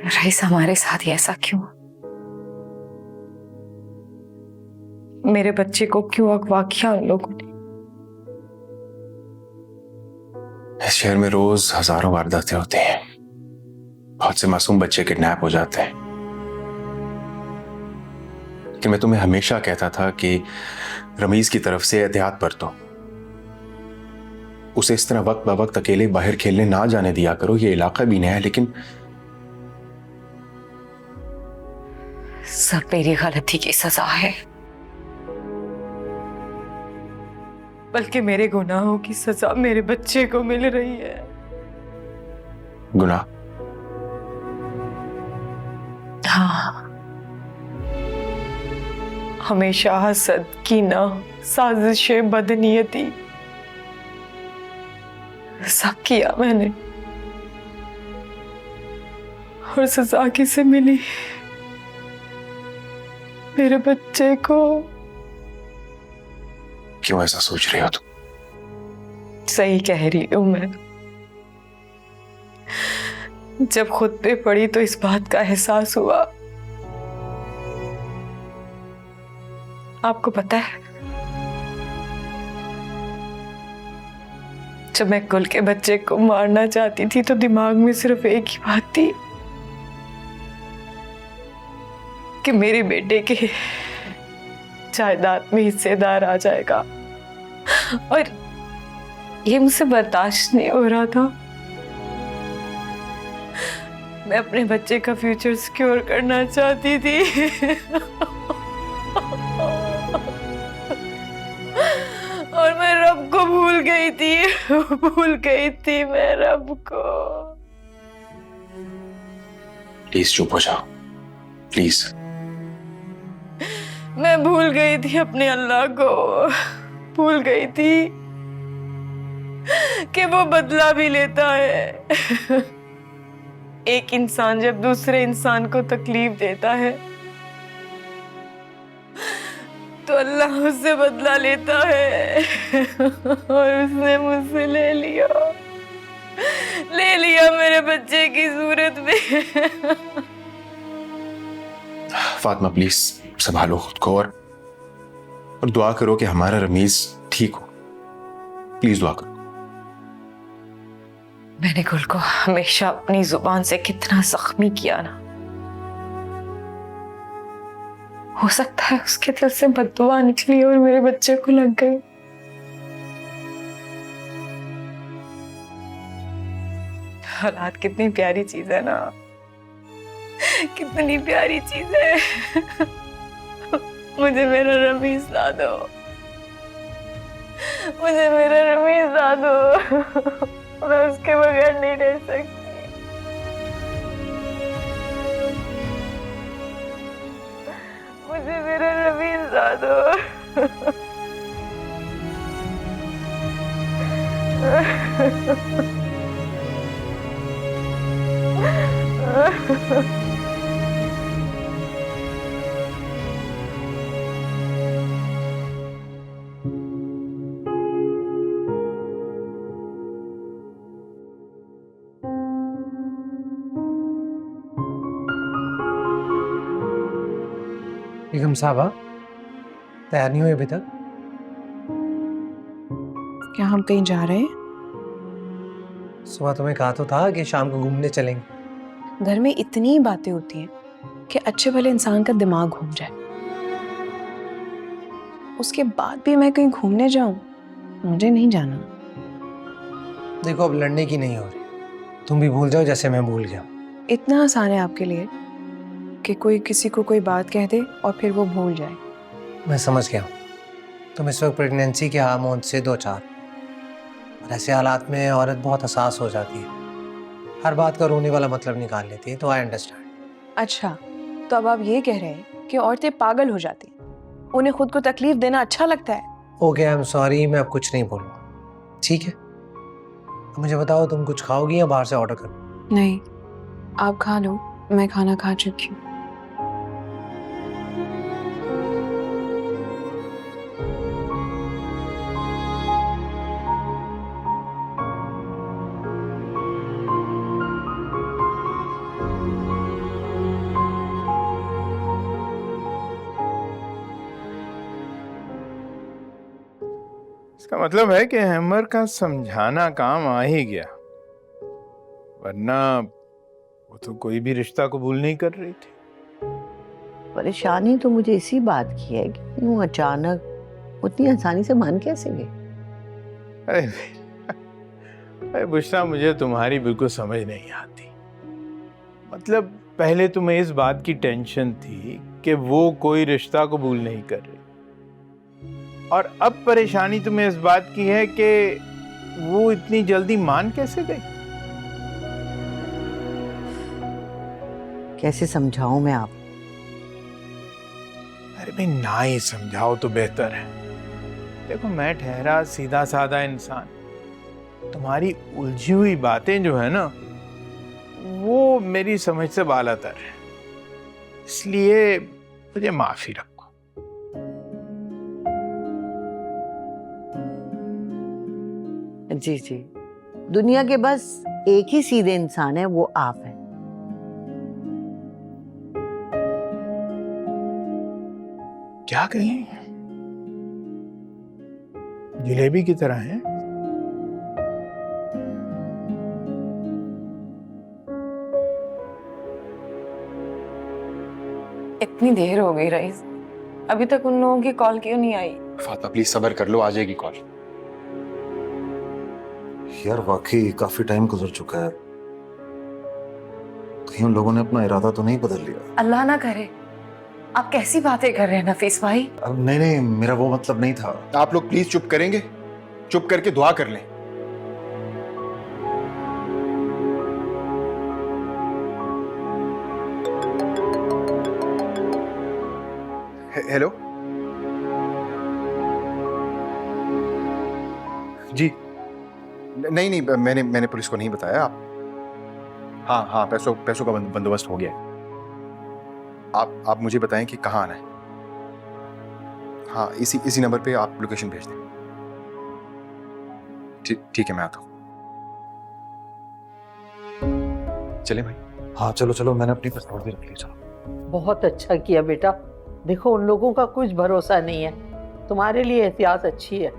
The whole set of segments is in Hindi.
रईस, हमारे साथ ही ऐसा क्यों? मेरे बच्चे को क्यों अगवा किया उन लोगों ने? इस शहर में रोज हजारों वारदातें होती हैं। बहुत से मासूम बच्चे किडनैप हो जाते हैं। लेकिन मैं तुम्हें हमेशा कहता था कि रमीज की तरफ से एहतियात बरतो। उसे इस तरह वक्त ब वक्त अकेले बाहर खेलने ना जाने दिया करो। ये इलाका भी नया है, लेकिन सब मेरी गलती की सजा है, बल्कि मेरे गुनाहों की सजा मेरे बच्चे को मिल रही है। गुनाह? हाँ, हमेशा हसद, कीना, साजिशें, बदनीयती सब किया मैंने, और सजा किसे मिली? मेरे बच्चे को। क्यों ऐसा सोच रही हो तुम? सही कह रही हूं मैं। जब खुद पे पड़ी तो इस बात का एहसास हुआ। आपको पता है, जब मैं गुल के बच्चे को मारना चाहती थी तो दिमाग में सिर्फ एक ही बात थी कि मेरे बेटे के जायदाद में हिस्सेदार आ जाएगा, और ये मुझसे बर्दाश्त नहीं हो रहा था। मैं अपने बच्चे का फ्यूचर सिक्योर करना चाहती थी। और मैं रब को भूल गई थी मैं रब को। प्लीज चुप हो जाओ, प्लीज। मैं भूल गई थी अपने अल्लाह को, भूल गई थी कि वो बदला भी लेता है। एक इंसान जब दूसरे इंसान को तकलीफ देता है तो अल्लाह उससे बदला लेता है। और उसने मुझसे ले लिया मेरे बच्चे की सूरत में। फातिमा, प्लीज संभालो खुद को, और दुआ करो कि हमारा रमीज ठीक हो। प्लीज दुआ करो। मैंने गुल को हमेशा अपनी जुबान से कितना जख्मी किया ना। हो सकता है उसके दिल से बददुआ निकली और मेरे बच्चे को लग गई। औलाद कितनी प्यारी चीज है ना, कितनी प्यारी चीज है। मुझे मेरा रमीज ला दो, मुझे मेरा रमीज ला दो। मैं उसके बगैर नहीं रह सकती। मुझे मेरा रमीज ला दो। बेगम साहबा, तैयार नहीं हुई अभी तक? क्या हम कहीं जा रहे हैं? सुबह तुम्हें कहा तो था कि शाम को घूमने चलेंगे। घर में इतनी बातें होती हैं कि अच्छे भले इंसान का दिमाग घूम जाए। उसके बाद भी मैं कहीं घूमने जाऊं? मुझे नहीं जाना। देखो, अब लड़ने की नहीं हो रही। तुम भी भूल जाओ जैसे मैं भूल गया। इतना आसान है आपके लिए कि कोई किसी को कोई बात कह दे और फिर वो भूल जाए। मैं समझ गया। तुम इस वक्त प्रेगनेंसी के हार्मोन से दो चार, और ऐसे हालात में औरत बहुत हसास हो जाती है। हर बात का रोने वाला मतलब निकाल लेती है, तो आई अंडरस्टैंड। अच्छा, तो अब आप ये कह रहे हैं कि औरतें पागल हो जाती हैं, उन्हें खुद को तकलीफ देना अच्छा लगता है? ओके, आई एम सॉरी, मैं अब कुछ नहीं बोलूँगा, ठीक है? अब मुझे बताओ, तुम कुछ खाओगी या बाहर से ऑर्डर करो? नहीं, आप खा लो, मैं खाना खा चुकी हूँ। इसका मतलब है कि हैमर का समझाना काम आ ही गया, वरना वो तो कोई भी रिश्ता कबूल नहीं कर रही थी। परेशानी तो मुझे इसी बात की है कि यूं अचानक उतनी आसानी से मान कैसे गई। अरे अरे बुशरा, मुझे तुम्हारी बिल्कुल समझ नहीं आती। मतलब पहले तुम्हें इस बात की टेंशन थी कि वो कोई रिश्ता कबूल नहीं कर रही, और अब परेशानी तुम्हें इस बात की है कि वो इतनी जल्दी मान कैसे गई। कैसे समझाऊं मैं आप? अरे भाई, ना ही समझाओ तो बेहतर है। देखो, मैं ठहरा सीधा साधा इंसान, तुम्हारी उलझी हुई बातें जो है ना, वो मेरी समझ से बालातर है, इसलिए मुझे माफी रखो। जी जी, दुनिया के बस एक ही सीधे इंसान है, वो आप हैं। क्या कहें, जलेबी की तरह है। इतनी देर हो गई रईस, अभी तक उन लोगों की कॉल क्यों नहीं आई? फातिमा प्लीज सब्र कर लो, आ जाएगी कॉल। यार वाकई काफी टाइम गुजर चुका है, कहीं उन लोगों ने अपना इरादा तो नहीं बदल लिया? अल्लाह ना करे। आप कैसी बातें कर रहे हैं नफीस भाई? अब नहीं नहीं, मेरा वो मतलब नहीं था। आप लोग प्लीज चुप करेंगे? चुप करके दुआ कर लें। हेलो जी। नहीं नहीं, मैंने पुलिस को नहीं बताया। आप हाँ हाँ, पैसों का बंदोबस्त हो गया है। आप मुझे बताएं कि कहाँ आना है। हाँ, इसी नंबर पे आप लोकेशन भेज दें। ठीक है, मैं आता हूँ। चले भाई। हाँ चलो चलो, मैंने अपनी पासपोर्ट भी रख ली। चलो। बहुत अच्छा किया बेटा। देखो, उन लोगों का कुछ भरोसा नहीं है, तुम्हारे लिए एहतियात अच्छी है।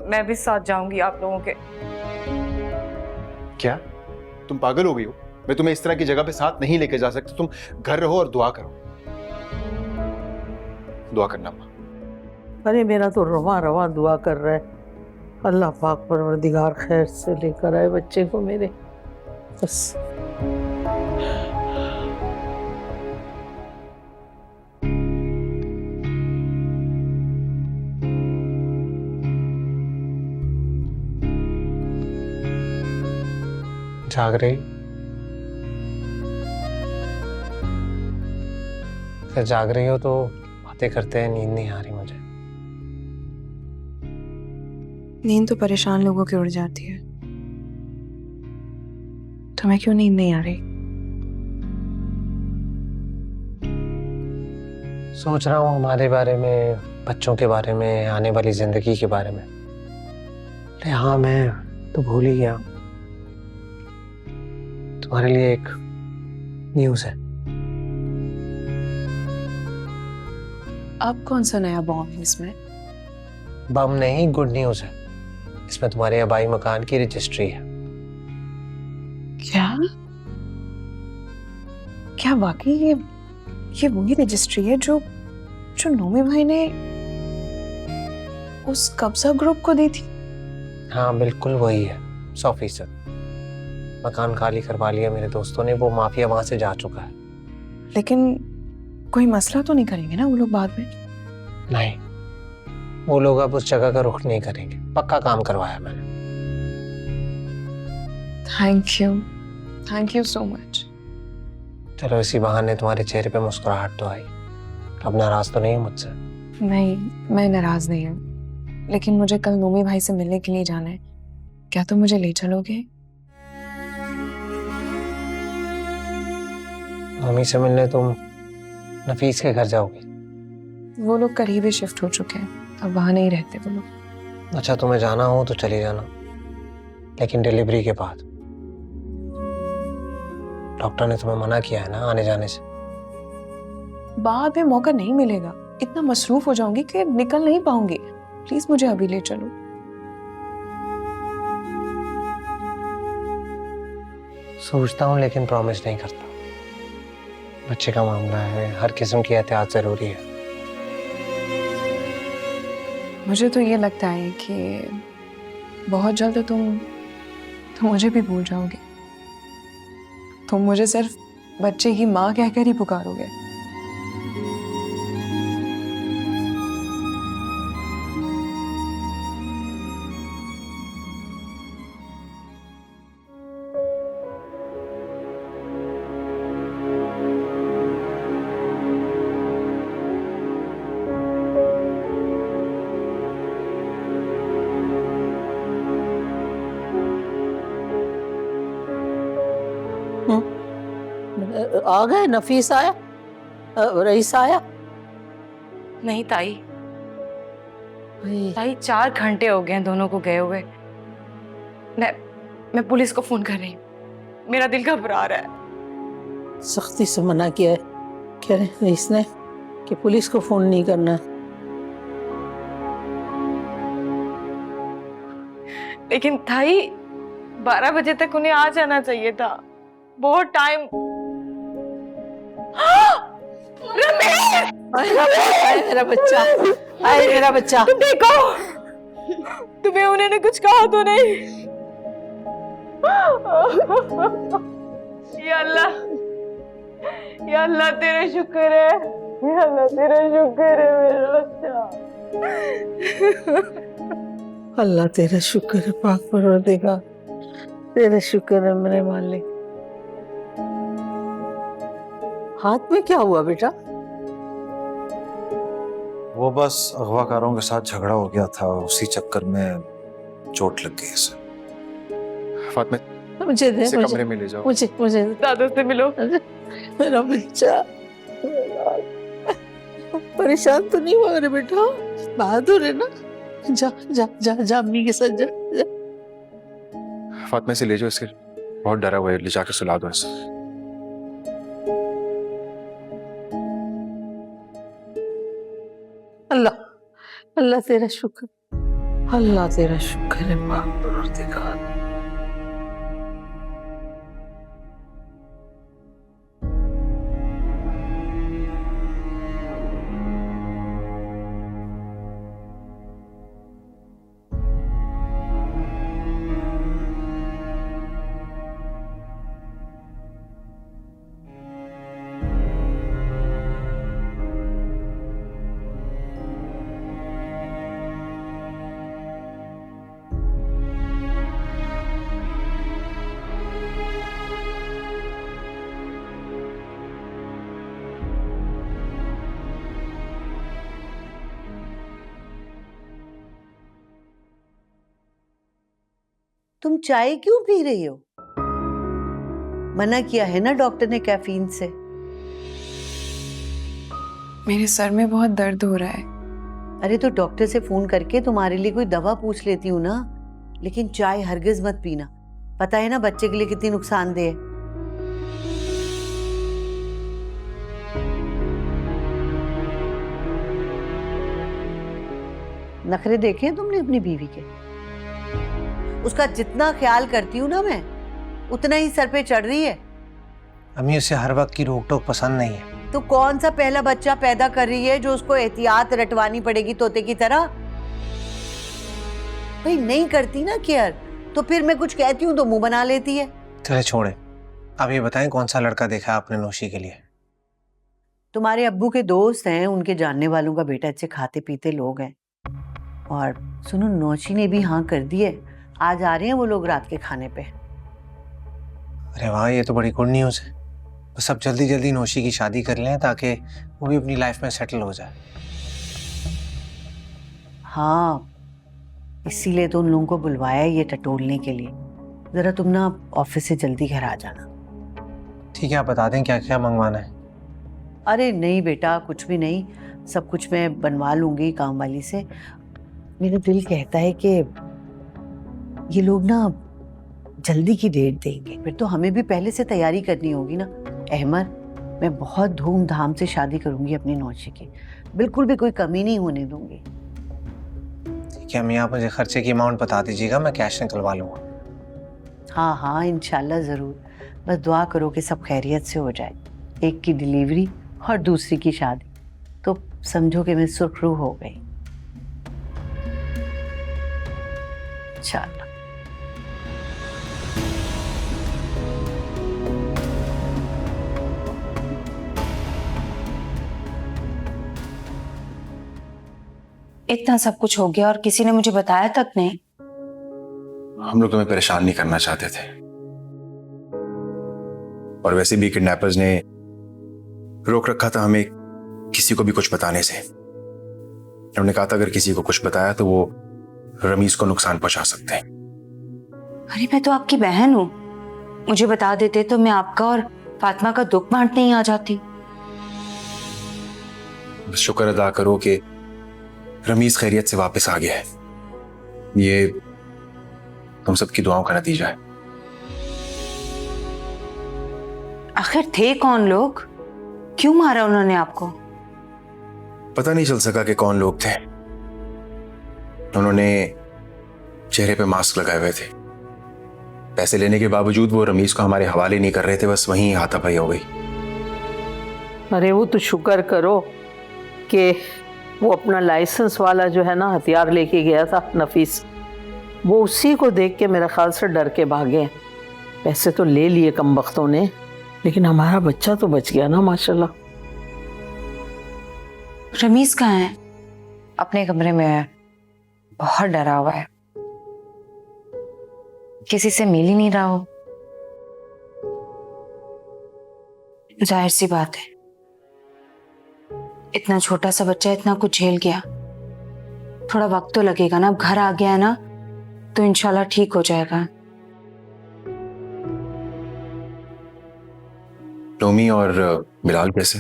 मैं भी साथ जाऊंगी आप लोगों के। क्या तुम पागल हो गई हो? मैं तुम्हें इस तरह की जगह पे साथ नहीं लेके जा सकता। तुम घर रहो और दुआ करो। दुआ करना माँ। अरे मेरा तो रवा रवा दुआ कर रहा है, अल्लाह पाक परवरदिगार खैर से लेकर आए बच्चे को मेरे। बस जाग रही? फिर जाग रही हो तो बातें करते हैं, नींद नहीं आ रही मुझे। नींद तो परेशान लोगों की उड़ जाती है, तुम्हें क्यों नींद नहीं आ रही? सोच रहा हूँ हमारे बारे में, बच्चों के बारे में, आने वाली जिंदगी के बारे में। अरे हाँ, मैं तो भूल ही गया, तुम्हारे लिए एक न्यूज़ है। अब कौन सा नया बॉम्ब है इसमें? बम नहीं, गुड न्यूज़ है। इसमें तुम्हारे आबाई मकान की रजिस्ट्री है। क्या क्या वाकई ये वही रजिस्ट्री है जो नोमी भाई ने उस कब्जा ग्रुप को दी थी? हाँ बिल्कुल वही है, 100%। मकान खाली करवा लिया मेरे दोस्तों ने, वो माफिया वहां से जा चुका है। लेकिन कोई मसला तो नहीं करेंगे ना वो लोग बाद में? नहीं, वो लोग अब उस जगह का रुख नहीं करेंगे, पक्का काम करवाया मैंने। Thank you so much. चलो, इसी बहाने तुम्हारे चेहरे पे मुस्कुराहट तो आई। अब नाराज तो नहीं हो मुझसे? नहीं, मैं नाराज नहीं हूँ, लेकिन मुझे कल नोमी भाई से मिलने के लिए जाना है। क्या तुम मुझे ले चलोगे? मम्मी से मिलने तुम नफीस के घर जाओगी? वो लोग करीब ही शिफ्ट हो चुके हैं, अब वहां नहीं रहते वो लोग। अच्छा, तुम्हें जाना हो तो चले जाना, लेकिन डिलीवरी के बाद। डॉक्टर ने तुम्हें मना किया है ना आने जाने से। बाद में मौका नहीं मिलेगा, इतना मसरूफ हो जाऊंगी कि निकल नहीं पाऊंगी। प्लीज मुझे अभी ले चलो। सोचता हूँ लेकिन प्रॉमिस नहीं करता। बच्चे का मामला है, हर किस्म की एहतियात जरूरी है। मुझे तो ये लगता है कि बहुत जल्द तुम मुझे भी भूल जाओगे। तुम मुझे सिर्फ बच्चे की माँ कहकर ही पुकारोगे। आ गए? नफीस आया? रईस आया? नहीं ताई, ताई 4 घंटे हो गए हैं दोनों को गए हुए। मैं पुलिस को फोन कर रही हूँ, मेरा दिल घबरा रहा है। सख्ती से मना किया है, कह रहे रईस ने कि पुलिस को फोन नहीं करना है। लेकिन ताई 12 बजे तक उन्हें आ जाना चाहिए था, बहुत टाइम। आए मेरा बच्चा, आए मेरा बच्चा। तुम देखो, तुम्हें उन्होंने कुछ कहा तो नहीं? या अल्लाह तेरा शुक्र है, या अल्लाह तेरा शुक्र है मेरा बच्चा। अल्लाह तेरा शुक्र है पाक परवरदिगार, तेरा शुक्र है मेरे मालिक। हाथ में क्या हुआ बेटा? वो बस अगवाकारों के साथ झगड़ा हो गया था, उसी चक्कर में चोट लग गई इसे। फातिमा, मुझे दे, इसे कमरे में ले जाओ। मुझे दादू से मिलो। मेरा बच्चा परेशान तो नहीं हुआ रे बेटा? बहादुर है ना? जा जा जा जा अम्मी के साथ जा, जा। फातिमा से ले जाओ, इसके बहुत डरा हुआ है, ले जाके सुला दो इसे। अल्लाह अल्लाह तेरा शुक्र, अल्लाह तेरा शुक्र है पाक परवरदिगार। तुम चाय क्यों पी रही हो? मना किया है ना डॉक्टर ने कैफीन से। मेरे सर में बहुत दर्द हो रहा है। अरे तो डॉक्टर से फोन करके तुम्हारे लिए कोई दवा पूछ लेती हूँ ना। लेकिन चाय हरगिज मत पीना, पता है ना बच्चे के लिए कितनी नुकसानदेह है। नखरे देखे हैं तुमने अपनी बीवी के? उसका जितना ख्याल करती हूँ ना मैं, उतना ही सर पे चढ़ रही है। अम्मी, उसे हर वक्त की रोक टोक पसंद नहीं है। तो कौन सा पहला बच्चा पैदा कर रही है जो उसको एहतियात रटवानी पड़ेगी तोते की तरह? भाई नहीं करती ना केयर, तो फिर मैं कुछ कहती हूँ तो मुंह बना लेती है। चले छोड़े, आप ये बताएं कौन सा लड़का देखा आपने नौशी के लिए? तुम्हारे अब्बू के दोस्त हैं, उनके जानने वालों का बेटा, अच्छे खाते पीते लोग हैं। और सुनो, नौशी ने भी हाँ कर दी है, आज आ रहे हैं वो लोग रात के खाने पे। अरे वाह, ये तो बड़ी गुड न्यूज़ है। बस अब जल्दी जल्दी नौशी की शादी कर लें ताकि वो भी अपनी लाइफ में सेटल हो जाए। हाँ, इसीलिए तो उन लोगों को बुलवाया है ये टटोलने के लिए। जरा तुम ना ऑफिस से जल्दी घर आ जाना। ठीक है, आप बता दें क्या क्या मंगवाना है। अरे नहीं बेटा, कुछ भी नहीं, सब कुछ मैं बनवा लूंगी काम वाली से। मेरा दिल कहता है कि ये लोग ना जल्दी की डेट देंगे, फिर तो हमें भी पहले से तैयारी करनी होगी ना। अहमद, मैं बहुत धूमधाम से शादी करूंगी अपनी नौशी की, बिल्कुल भी कोई कमी नहीं होने दूंगी। ठीक है अम्मी, आप मुझे खर्चे की अमाउंट बता दीजिएगा, मैं कैश निकलवा लूँगा। हाँ हाँ इंशाल्लाह ज़रूर, बस दुआ करो कि सब खैरियत से हो जाए। एक की डिलीवरी और दूसरी की शादी, तो समझो कि मैं सुरखरू हो गई इंशाल्लाह। इतना सब कुछ हो गया और किसी ने मुझे बताया तक नहीं। हम लोग तुम्हें परेशान नहीं करना चाहते थे, और वैसे भी किडनैपर्स ने रोक रखा था हमें किसी को भी कुछ बताने से। उन्होंने कहा था अगर किसी को कुछ बताया तो वो रमीज को नुकसान पहुंचा सकते हैं। अरे मैं तो आपकी बहन हूँ, मुझे बता देते तो मैं आपका और फातिमा का दुख बांटने ही आ जाती। बस शुक्र अदा करो कि रमीज खैरियत से वापस आ गया है। ये तुम सबकी दुआओं का नतीजा है। आखिर थे कौन लोग, क्यों मारा उन्होंने आपको? पता नहीं चल सका कि कौन लोग थे। उन्होंने चेहरे पे मास्क लगाए हुए थे। पैसे लेने के बावजूद वो रमीज को हमारे हवाले नहीं कर रहे थे, बस वहीं हाथापाई हो गई। अरे वो तो शुक्र करो कि वो अपना लाइसेंस वाला जो है ना हथियार लेके गया था नफीस, वो उसी को देख के मेरे ख्याल से डर के भागे। पैसे तो ले लिए कम वक्तों ने, लेकिन हमारा बच्चा तो बच गया ना माशाल्लाह। रमीज कहाँ है? अपने कमरे में है, बहुत डरा हुआ है, किसी से मिल ही नहीं रहा हो। जाहिर सी बात है, इतना छोटा सा बच्चा इतना कुछ झेल गया, थोड़ा वक्त तो लगेगा ना। अब घर आ गया है ना तो इंशाल्लाह ठीक हो जाएगा। टोमी और बिलाल कैसे?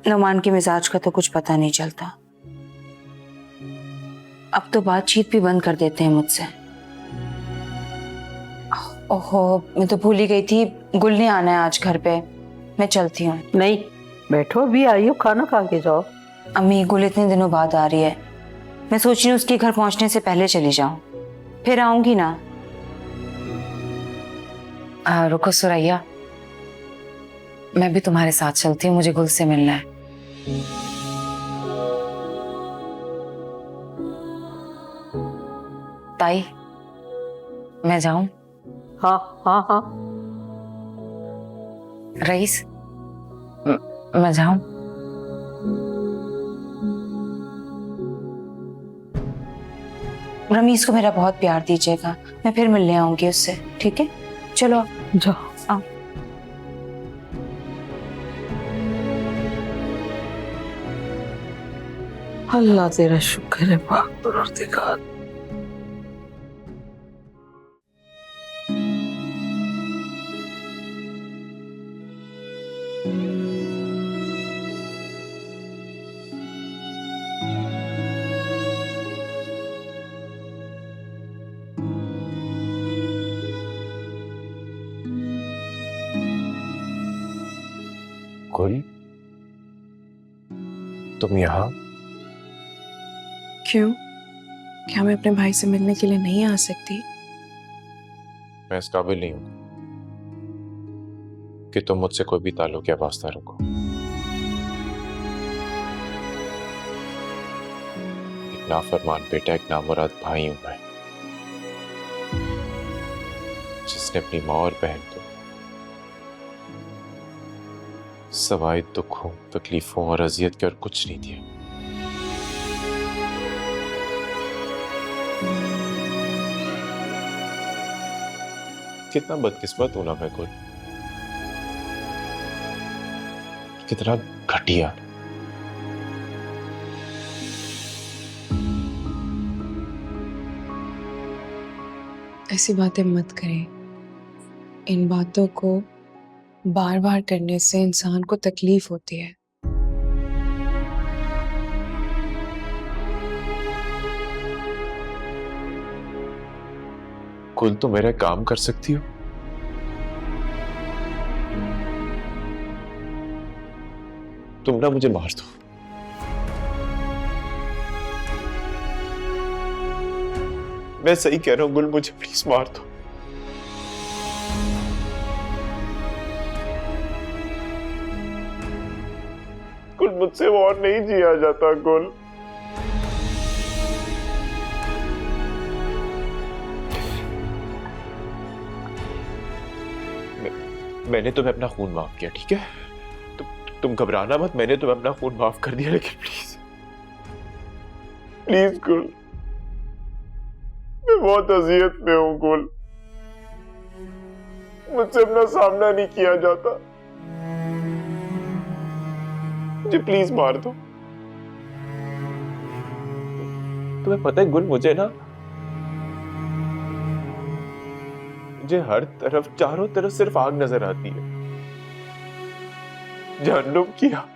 नुमान के मिजाज का तो कुछ पता नहीं चलता, अब तो बातचीत भी बंद कर देते हैं मुझसे। ओहो, मैं तो भूल ही गई थी, गुल ने आना है आज घर पे, मैं चलती हूँ। नहीं बैठो, अभी आई हो, खाना खा के जाओ। अम्मी गुल इतने दिनों बाद आ रही है, मैं सोच रही हूँ उसके घर पहुंचने से पहले चली जाऊं, फिर आऊंगी ना। रुको सुरैया, मैं भी तुम्हारे साथ चलती हूँ, मुझे गुल से मिलना है। ताई मैं जाऊं? हाँ हाँ हाँ। रईस मैं जाऊं? रमीज को मेरा बहुत प्यार दीजिएगा, मैं फिर मिलने आऊंगी उससे, ठीक है? चलो जाओ। आओ। अल्लाह तेरा शुक्र है पाक परवरदिगार। गुल, तुम यहाँ? क्यों? क्या मैं अपने भाई से मिलने के लिए नहीं आ सकती? मैं इस काबिल नहीं हूं कि तुम मुझसे कोई भी ताल्लुक या वास्ता रखो। एक नाफरमान बेटा, एक नामुराद भाई हूं मैं, जिसने अपनी माँ और बहन को सवाए दुखों, तकलीफों और अजियत के और कुछ नहीं दिया। कितना बदकिस्मत हूं ना मैं गुल, कितना घटिया। ऐसी बातें मत करें, इन बातों को बार बार करने से इंसान को तकलीफ होती है। गुल, तुम मेरा काम कर सकती हो? तुम ना मुझे मार दो। मैं सही कह रहा हूँ गुल, मुझे प्लीज मार दो। गुल, मुझसे और नहीं जिया जाता गुल। मैंने तुम्हें अपना खून माफ किया, ठीक है? तुम घबराना मत, मैंने तुम्हें अपना खून माफ कर दिया, लेकिन प्लीज प्लीज गुल, मैं बहुत अजियत में हूं गुल, मुझसे अपना सामना नहीं किया जाता, मुझे प्लीज मार दो। तुम्हें पता है गुल, मुझे हर तरफ, चारों तरफ सिर्फ आग नजर आती है, जहन्नुम की आग।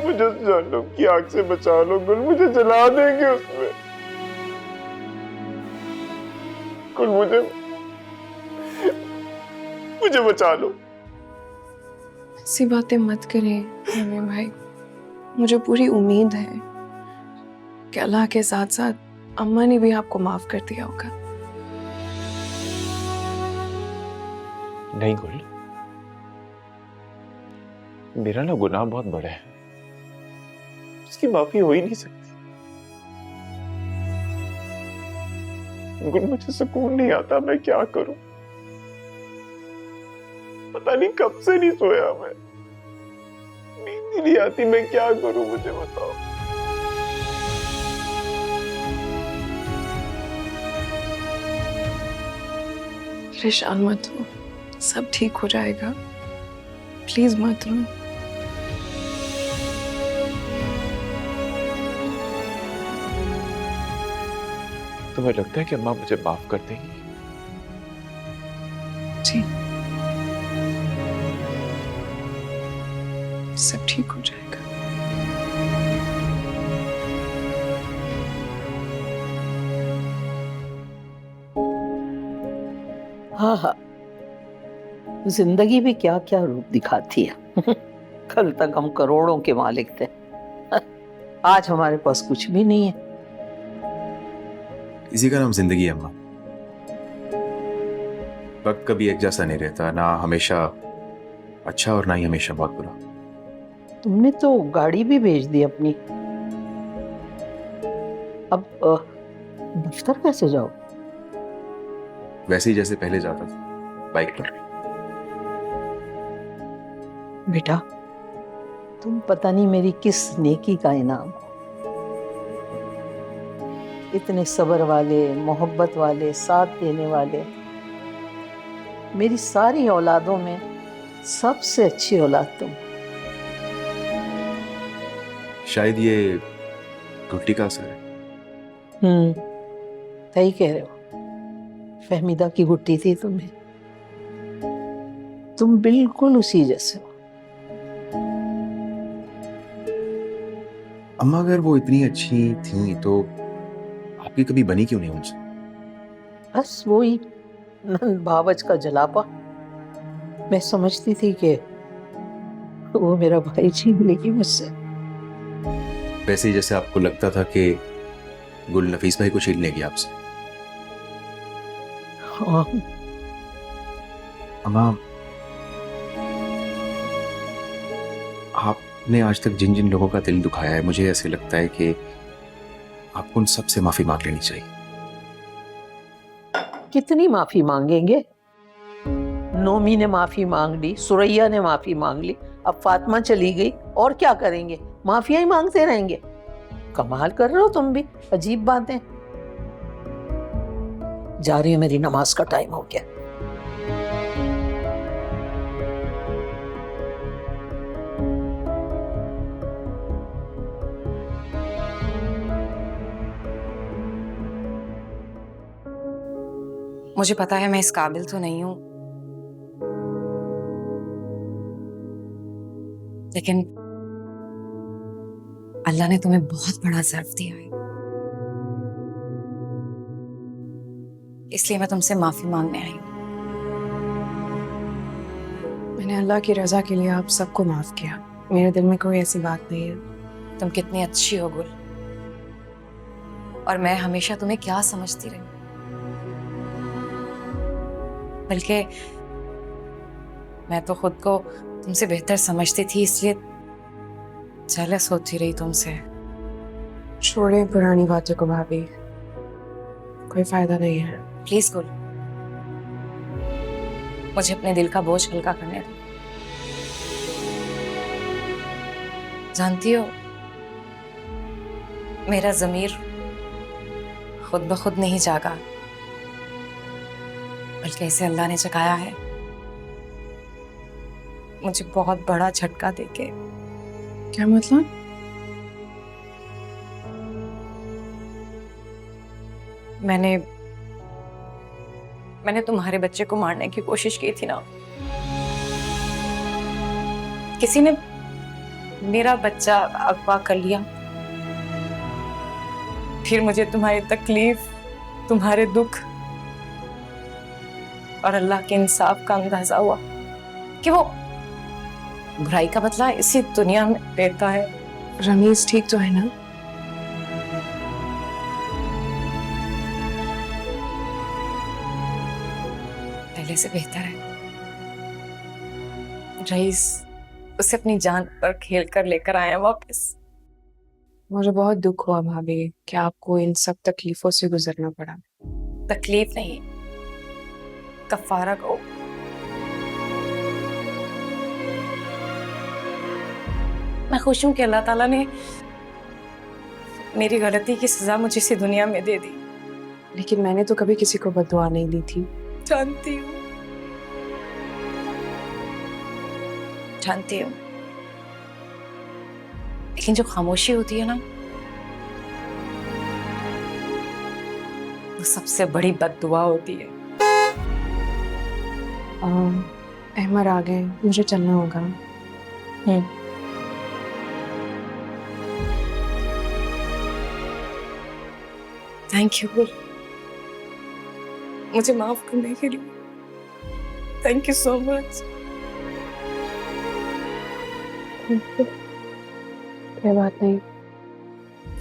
मुझे उस जहन्नुम की आग से बचा लो गुल, मुझे जला देंगे उसमें गुल, मुझे बचा लो। ऐसी बातें मत करें मेरे भाई, मुझे पूरी उम्मीद है कि अल्लाह के साथ साथ अम्मा ने भी आपको माफ कर दिया होगा। नहीं गुल, मेरा ना गुनाह बहुत बड़ा है, उसकी माफी हो ही नहीं सकती। गुल, मुझे सुकून नहीं आता, मैं क्या करूं? पता नहीं कब से नहीं सोया मैं, नींद ही नहीं आती, मैं क्या करूं? मुझे बताओ। परेशान मत हो, सब ठीक हो जाएगा, प्लीज मत रो। तुम्हें लगता है कि अम्मा मुझे माफ कर देंगी? जी, सब ठीक हो जाएगा। हाँ हाँ, जिंदगी भी क्या क्या रूप दिखाती है। कल तक हम करोड़ों के मालिक थे, आज हमारे पास कुछ भी नहीं है। इसी का नाम जिंदगी है अम्मा। वक्त कभी एक जैसा नहीं रहता, ना हमेशा अच्छा और ना ही हमेशा बहुत बुरा। तुमने तो गाड़ी भी भेज दी अपनी, अब दफ्तर कैसे जाओ? वैसे ही जैसे पहले जाता था, बाइक पर। बेटा, तुम पता नहीं मेरी किस नेकी का इनाम हो। इतने सब्र वाले, मोहब्बत वाले, साथ देने वाले, मेरी सारी औलादों में सबसे अच्छी औलाद तुम। शायद ये घुट्टी का असर है। सही कह रहे हो, फहमीदा की गुट्टी थी तुम्हें, तुम बिल्कुल उसी जैसे हो। अम्मा, अगर वो इतनी अच्छी थी तो आपकी कभी बनी क्यों नहीं उनसे? बस वही नंद भावच का जलापा। मैं समझती थी कि वो मेरा भाई छीन लेगी मुझसे। वैसे ही जैसे आपको लगता था कि गुल नफीस भाई को छीन लेगी आपसे। हाँ, अम्मा, आपने आज तक जिन जिन लोगों का दिल दुखाया है, मुझे ऐसे लगता है कि आपको उन सब से माफी मांग लेनी चाहिए। कितनी माफी मांगेंगे? नोमी ने माफी मांग ली, सुरैया ने माफी मांग ली, अब फातिमा चली गई, और क्या करेंगे? माफिया ही मांगते रहेंगे। कमाल कर रहे हो तुम भी, अजीब बातें। जा रही हूं, मेरी नमाज का टाइम हो गया। मुझे पता है मैं इस काबिल तो नहीं हूं, लेकिन अल्लाह ने तुम्हें बहुत बड़ा ज़र्फ दिया है, इसलिए मैं तुमसे माफी मांगने आई हूं। मैंने अल्लाह की रजा के लिए आप सबको माफ किया। मेरे दिल में कोई ऐसी बात नहीं है। तुम कितनी अच्छी हो गुल, और मैं हमेशा तुम्हें क्या समझती रही, बल्कि मैं तो खुद को तुमसे बेहतर समझती थी, इसलिए जेलस होती रही तुमसे। छोड़ें पुरानी बातों को भाभी, कोई फायदा नहीं है। प्लीज गुल, मुझे अपने दिल का बोझ हल्का करने दो। जानती हो, मेरा ज़मीर खुद ब खुद नहीं जागा, बल्कि इसे अल्लाह ने जगाया है, मुझे बहुत बड़ा झटका देके। क्या मतलब? मैंने तुम्हारे बच्चे को मारने की कोशिश की थी ना। किसी ने मेरा बच्चा अगवा कर लिया, फिर मुझे तुम्हारी तकलीफ, तुम्हारे दुख और अल्लाह के इंसाफ का अंदाजा हुआ कि वो बुराई का बदला इसी दुनिया में देता है। रमीज ठीक तो है ना? पहले से बेहतर है। रईस उसे अपनी जान पर खेल कर लेकर आए हैं वापस। मुझे बहुत दुख हुआ भाभी कि आपको इन सब तकलीफों से गुजरना पड़ा। तकलीफ नहीं, कफारा को। मैं खुश हूं कि अल्लाह ताला ने मेरी गलती की सजा मुझे इसी दुनिया में दे दी। लेकिन मैंने तो कभी किसी को बद्दुआ नहीं दी थी। जानती हूँ, जानती हूँ, लेकिन जो खामोशी होती है ना, वो सबसे बड़ी बद्दुआ होती है। अहमद आ गए, मुझे चलना होगा। थैंक यू गुल, मुझे माफ करने के लिए। Thank you so much. कोई बात नहीं,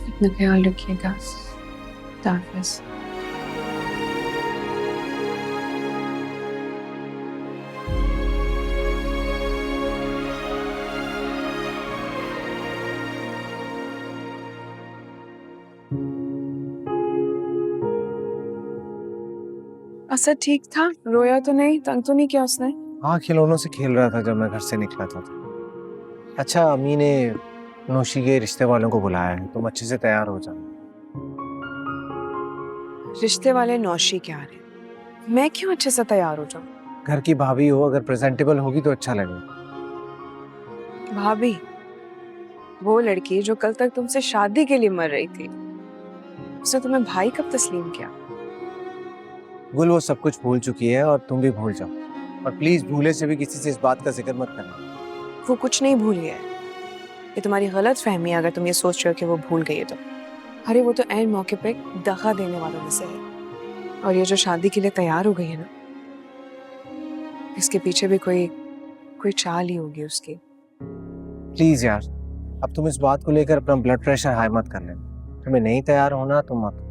अपना ख्याल रखिएगा। खुदा हाफिज़। असद ठीक था? रोया तो नहीं? तंग तो नहीं किया उसने? हाँ, खिलौनों से खेल रहा था जब मैं घर से निकला था। अच्छा, अम्मी ने नौशी के रिश्ते वालों को बुलाया है, तुम अच्छे से तैयार हो जाओ। रिश्ते वाले नौशी के आ रहे हैं, मैं क्यों अच्छे से तैयार हो जाऊं? घर की भाभी हो, अगर प्रेजेंटेबल होगी तो अच्छा लगेगा। भाभी? वो लड़की जो कल तक तुमसे शादी के लिए मर रही थी, उसने तुम्हें भाई कब तस्लीम किया? गुल वो सब कुछ भूल चुकी है और तुम भी भूल जाओ, और प्लीज भूले से भी किसी से इस बात का जिक्र मत करना। वो कुछ नहीं भूली है, ये तुम्हारी गलत फहमी है अगर तुम ये सोच रहे हो कि वो भूल गई है तो। अरे वो तो ऐन मौके पे दगा देने वालों में से है, और ये जो शादी के लिए तैयार हो गई है ना, इसके पीछे भी कोई चाल ही होगी उसकी। प्लीज यार, अब तुम इस बात को लेकर अपना ब्लड प्रेशर हाई मत कर लेना। तुम्हें नहीं तैयार होना तो मत।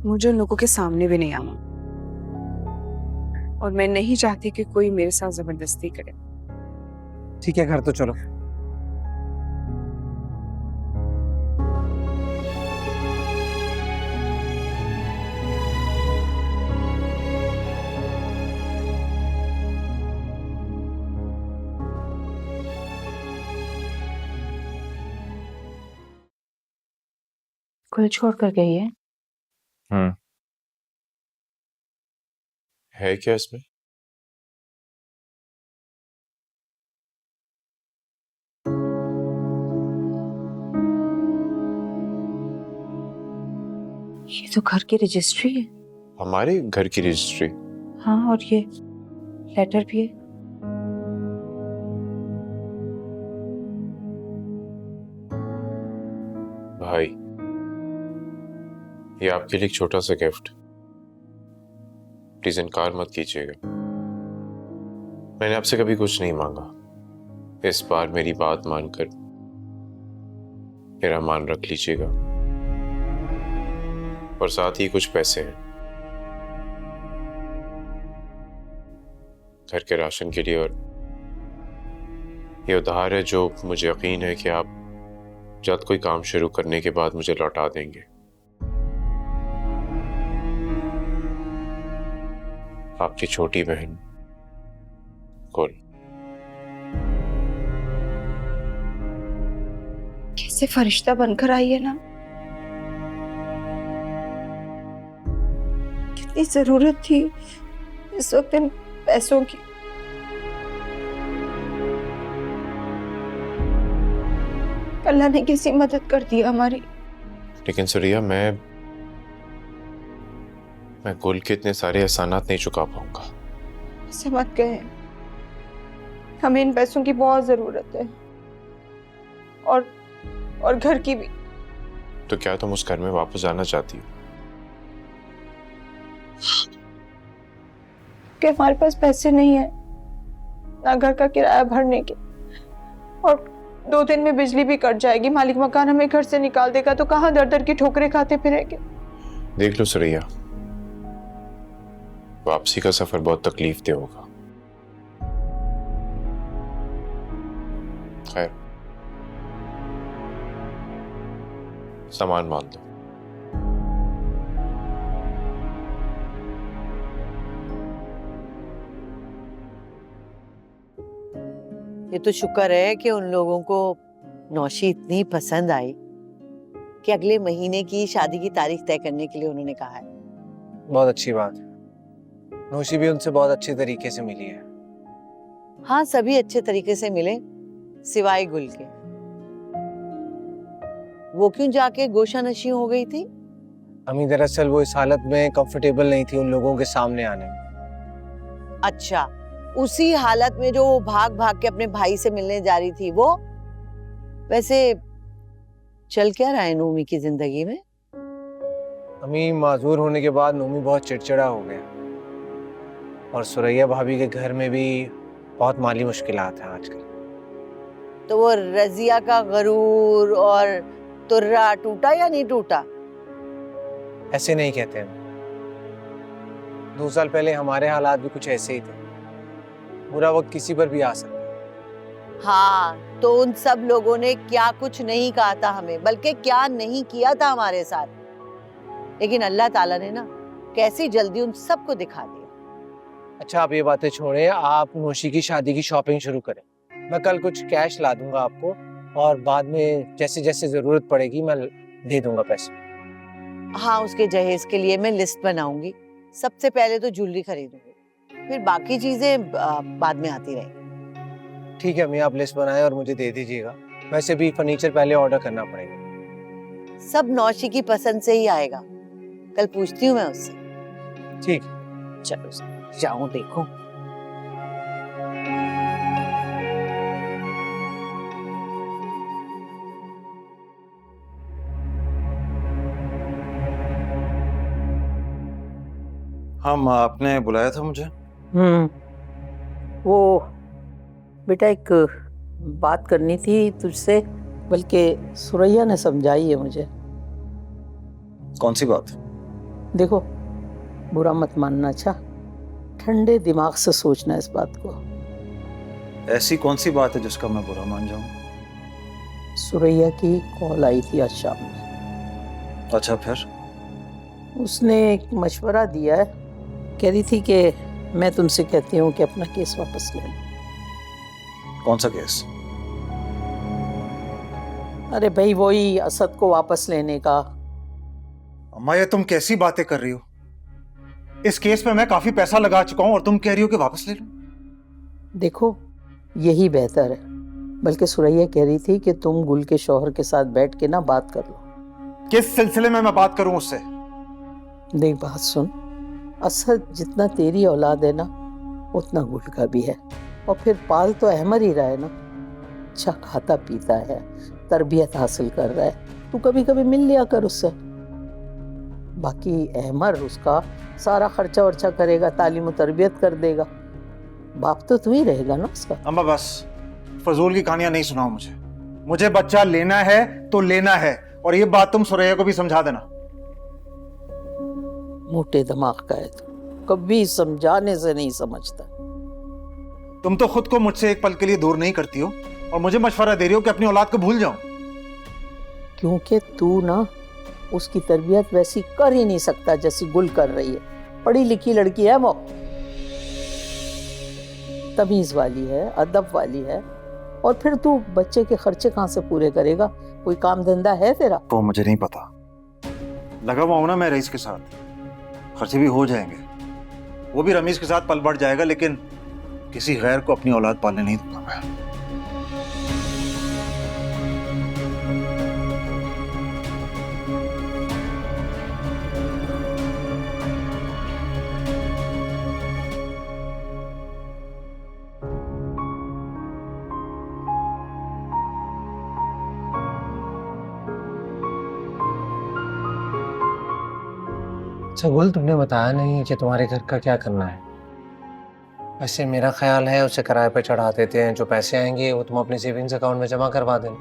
मुझे उन लोगों के सामने भी नहीं आना, और मैं नहीं चाहती कि कोई मेरे साथ जबरदस्ती करे। ठीक है, घर तो चलो। कोई छोड़ कर गई है? है क्या इसमें? ये तो घर की रजिस्ट्री है। हमारे घर की रजिस्ट्री? हाँ, और ये लेटर भी है। भाई, ये आपके लिए एक छोटा सा गिफ्ट, प्लीज इनकार मत कीजिएगा। मैंने आपसे कभी कुछ नहीं मांगा, इस बार मेरी बात मानकर मेरा मान रख लीजिएगा। और साथ ही कुछ पैसे हैं घर के राशन के लिए, और ये उधार है जो मुझे यकीन है कि आप जल्द कोई काम शुरू करने के बाद मुझे लौटा देंगे। आपकी छोटी बहन गुल। कैसे फरिश्ता बनकर आई है ना, कितनी जरूरत थी इस वक्त इन पैसों की। अल्लाह ने किसी मदद कर दी हमारी। लेकिन सुरिया, मैं गुल के इतने सारे एहसानात नहीं चुका पाऊंगा। ऐसे मत कहें, हमें इन पैसों की बहुत जरूरत है, और घर की भी। तो क्या तुम उस घर में वापस जाना चाहती हो? कि हमारे पास पैसे नहीं है ना घर का किराया भरने के, और 2 दिन में बिजली भी कट जाएगी, मालिक मकान हमें घर से निकाल देगा, तो कहाँ दर दर की ठोकरें खाते फिरेंगे। देख लो सुरैया, वापसी का सफर बहुत तकलीफ दे होगा। खैर, सामान बांध दो। ये तो शुक्र है कि उन लोगों को नौशी इतनी पसंद आई कि अगले महीने की शादी की तारीख तय करने के लिए उन्होंने कहा है। बहुत अच्छी बात है। नौशी भी उनसे बहुत अच्छे तरीके से मिली है। हाँ, सभी अच्छे तरीके से मिले सिवाय गुल के। वो क्यों जाके गोशा नशी हो गई थी? अम्मी, दरअसल वो इस हालत में कंफर्टेबल नहीं थी उन लोगों के सामने आने में। अच्छा, उसी हालत में जो वो भाग भाग के अपने भाई से मिलने जा रही थी वो? वैसे चल क्या रहा है नूमी की जिंदगी में? अम्मी, माजूर होने के बाद नूमी बहुत चिड़चिड़ा हो गया, और सुरैया भाभी के घर में भी बहुत माली मुश्किलात हैं आजकल। तो वो रजिया का गरूर और तुर्रा टूटा या नहीं टूटा? ऐसे नहीं कहते हैं। 2 साल पहले हमारे हालात भी कुछ ऐसे ही थे। बुरा वक्त किसी पर भी आ सकता है। हाँ, तो उन सब लोगों ने क्या कुछ नहीं कहा था हमें, बल्कि क्या नहीं किया था हमारे साथ। लेकिन अल्लाह ताला ने ना कैसी जल्दी उन सबको दिखा दिया। अच्छा, आप ये बातें छोड़ें, आप नौशी की शादी की शॉपिंग शुरू करें। मैं कल कुछ कैश ला दूंगा आपको, और बाद में जैसे जैसे जरूरत पड़ेगी मैं दे दूंगा पैसे। हाँ, उसके जहेज के लिए मैं लिस्ट बनाऊंगी। सबसे पहले तो ज्वेलरी खरीदूंगी, फिर बाकी चीजें बाद में आती रहेंगी। ठीक है अम्मी, आप लिस्ट बनाएं और मुझे दे दीजिएगा। वैसे भी फर्नीचर पहले ऑर्डर करना पड़ेगा। सब नौशी की पसंद से ही आएगा। कल पूछती हूँ मैं उससे। ठीक, चलो जाऊं देखो। हाँ माँ, आपने बुलाया था मुझे? वो बेटा एक बात करनी थी तुझसे, बल्कि सुरैया ने समझाई है मुझे। कौन सी बात? देखो, बुरा मत मानना, अच्छा? ठंडे दिमाग से सोचना इस बात को। ऐसी कौन सी बात है जिसका मैं बुरा मान जाऊं? सुरैया की कॉल आई थी आज शाम में। अच्छा, फिर? उसने एक मशवरा दिया है। कह रही थी कि मैं तुमसे कहती हूँ कि अपना केस वापस ले लो। कौन सा केस? अरे भाई, वही असद को वापस लेने का। अम्मा, ये तुम कैसी बातें कर रही हो? इस केस में मैं काफी पैसा लगा चुका हूं और तुम कह रही हो कि वापस ले लो? देखो, यही बेहतर है। बल्कि सुरैया कह रही थी कि तुम गुल के शौहर के साथ बैठ के ना बात कर लो। किस सिलसिले में मैं बात करूं उससे? देख, बात सुन। असद जितना तेरी औलाद है ना, उतना गुल का भी है। और फिर पाल तो अहमर ही रहा है ना। अच्छा खाता पीता है, तरबियत हासिल कर रहा है। तू कभी कभी मिल लिया कर उससे। बाकी अहमर उसका सारा खर्चा वर्चा करेगा, तालीम और तरबियत कर देगा। बाप तो तू ही रहेगा ना उसका। अम्मा बस फजूल की कहानियां नहीं सुनाओ मुझे। मुझे बच्चा लेना है तो लेना है, और ये बात तुम सुरैया को भी समझा देना। मोटे दिमाग का है तू, कभी समझाने से नहीं समझता। तुम तो खुद को मुझसे एक पल के लिए दूर नहीं करती हो और मुझे मशवरा दे रही हो कि अपनी औलाद को भूल जाऊं। क्योंकि तू ना उसकी तरबियत वैसी कर ही नहीं सकता जैसी गुल कर रही है। पढ़ी लिखी लड़की है वो, तमीज वाली है, अदब वाली है, और फिर तू बच्चे के खर्चे कहाँ से पूरे करेगा? कोई काम धंधा है तेरा? तो मुझे नहीं पता, लगा हुआ हूं ना मैं रईस के साथ, खर्चे भी हो जाएंगे, वो भी रमीज के साथ पल बढ़ जाएगा, लेकिन किसी गैर को अपनी औलाद पालने नहीं दूंगा मैं। अच्छा गुल, तुमने बताया नहीं कि तुम्हारे घर का क्या करना है। वैसे मेरा ख्याल है उसे किराए पे चढ़ा देते हैं, जो पैसे आएंगे वो तुम अपने सेविंग्स अकाउंट में जमा करवा देना।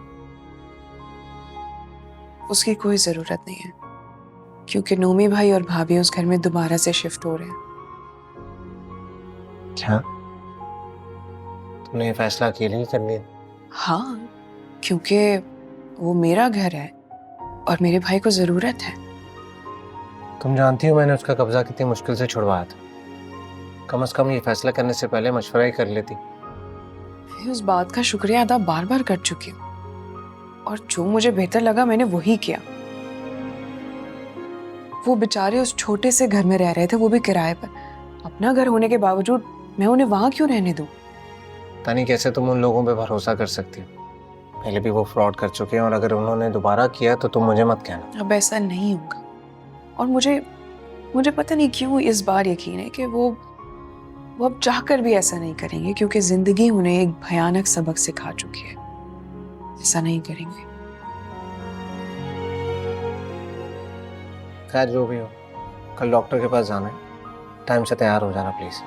उसकी कोई ज़रूरत नहीं है, क्योंकि नोमी भाई और भाभी उस घर में दोबारा से शिफ्ट हो रहे हैं। क्या तुमने ये फैसला अकेले ही कर लिया? हाँ, क्योंकि वो मेरा घर है और मेरे भाई को ज़रूरत है। तुम जानती हो मैंने उसका कब्जा कितनी मुश्किल से छुड़वाया था। कम से कम ये फैसला करने से पहले मशवरा ही कर लेती। मैं उस बात का शुक्रिया अदा बार बार कर चुकी हूँ, और जो मुझे बेहतर लगा मैंने वही किया। वो बेचारे उस छोटे से घर में रह रहे थे, वो भी किराए पर। अपना घर होने के बावजूद मैं उन्हें वहां क्यों रहने दूं? पता नहीं कैसे तुम उन लोगों पे भरोसा कर सकती हो। पहले भी वो फ्रॉड कर चुके हैं, और अगर उन्होंने दोबारा किया तो तुम मुझे मत कहना। अब ऐसा नहीं होगा, और मुझे पता नहीं क्यों इस बार यकीन है कि वो अब चाहकर भी ऐसा नहीं करेंगे, क्योंकि जिंदगी उन्हें एक भयानक सबक सिखा चुकी है। ऐसा नहीं करेंगे। खैर जो भी हो, कल डॉक्टर के पास जाना है, टाइम से तैयार हो जाना प्लीज।